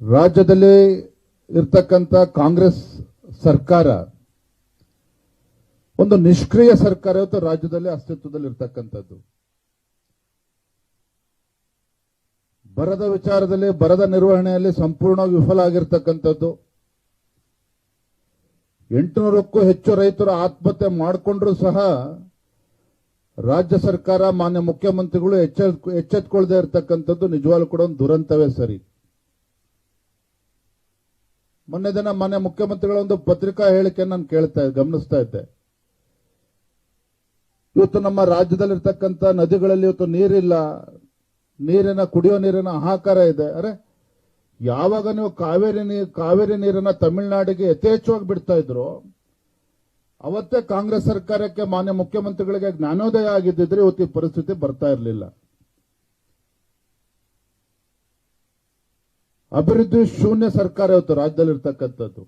ರಾಜ್ಯದಲ್ಲಿ ಇರ್ತಕ್ಕಂಥ ಕಾಂಗ್ರೆಸ್ ಸರ್ಕಾರ ಒಂದು ನಿಷ್ಕ್ರಿಯ ಸರ್ಕಾರ ಇವತ್ತು ರಾಜ್ಯದಲ್ಲಿ ಅಸ್ತಿತ್ವದಲ್ಲಿ ಇರ್ತಕ್ಕಂಥದ್ದು. ಬರದ ವಿಚಾರದಲ್ಲಿ ಬರದ ನಿರ್ವಹಣೆಯಲ್ಲಿ ಸಂಪೂರ್ಣವಾಗಿ ವಿಫಲ ಆಗಿರ್ತಕ್ಕಂಥದ್ದು. 800ಕ್ಕೂ ಹೆಚ್ಚು ರೈತರು ಆತ್ಮಹತ್ಯೆ ಮಾಡಿಕೊಂಡ್ರೂ ಸಹ ರಾಜ್ಯ ಸರ್ಕಾರ ಮಾನ್ಯ ಮುಖ್ಯಮಂತ್ರಿಗಳು ಎಚ್ಚೆತ್ತುಕೊಳ್ಳದೆ ಇರತಕ್ಕಂಥದ್ದು ನಿಜವಾಗ್ಲೂ ಕೂಡ ಒಂದು ದುರಂತವೇ ಸರಿ. ಮೊನ್ನೆ ದಿನ ಮಾನ್ಯ ಮುಖ್ಯಮಂತ್ರಿಗಳ ಒಂದು ಪತ್ರಿಕಾ ಹೇಳಿಕೆಯನ್ನು ನಾನು ಗಮನಿಸ್ತಾ ಇದ್ದೆ. ಇವತ್ತು ನಮ್ಮ ರಾಜ್ಯದಲ್ಲಿರ್ತಕ್ಕಂಥ ನದಿಗಳಲ್ಲಿ ಇವತ್ತು ನೀರಿಲ್ಲ, ಕುಡಿಯೋ ನೀರಿನ ಹಾಹಾಕಾರ ಇದೆ. ಅರೆ, ಯಾವಾಗ ನೀವು ಕಾವೇರಿ ನೀರನ್ನ ತಮಿಳುನಾಡಿಗೆ ಯಥೇಚ್ಛವಾಗಿ ಬಿಡ್ತಾ ಇದ್ರು, ಅವತ್ತೇ ಕಾಂಗ್ರೆಸ್ ಸರ್ಕಾರಕ್ಕೆ ಮಾನ್ಯ ಮುಖ್ಯಮಂತ್ರಿಗಳಿಗೆ ಜ್ಞಾನೋದಯ ಆಗಿದ್ದಿದ್ರೆ ಇವತ್ತು ಈ ಪರಿಸ್ಥಿತಿ ಬರ್ತಾ ಇರಲಿಲ್ಲ. ಅಭಿವೃದ್ಧಿ ಶೂನ್ಯ ಸರ್ಕಾರ ಇವತ್ತು ರಾಜ್ಯದಲ್ಲಿರ್ತಕ್ಕಂಥದ್ದು.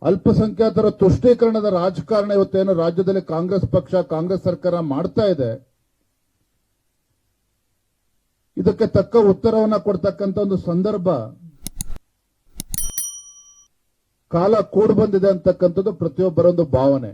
ಅಲ್ಪಸಂಖ್ಯಾತರ ತುಷ್ಟೀಕರಣದ ರಾಜಕಾರಣ ಇವತ್ತೇನು ರಾಜ್ಯದಲ್ಲಿ ಕಾಂಗ್ರೆಸ್ ಪಕ್ಷ ಕಾಂಗ್ರೆಸ್ ಸರ್ಕಾರ ಮಾಡ್ತಾ ಇದೆ, ಇದಕ್ಕೆ ತಕ್ಕ ಉತ್ತರವನ್ನ ಕೊಡ್ತಕ್ಕಂಥ ಒಂದು ಸಂದರ್ಭ ಕಾಲ ಕೂಡಿ ಬಂದಿದೆ ಅಂತಕ್ಕಂಥದ್ದು ಪ್ರತಿಯೊಬ್ಬರ ಒಂದು ಭಾವನೆ.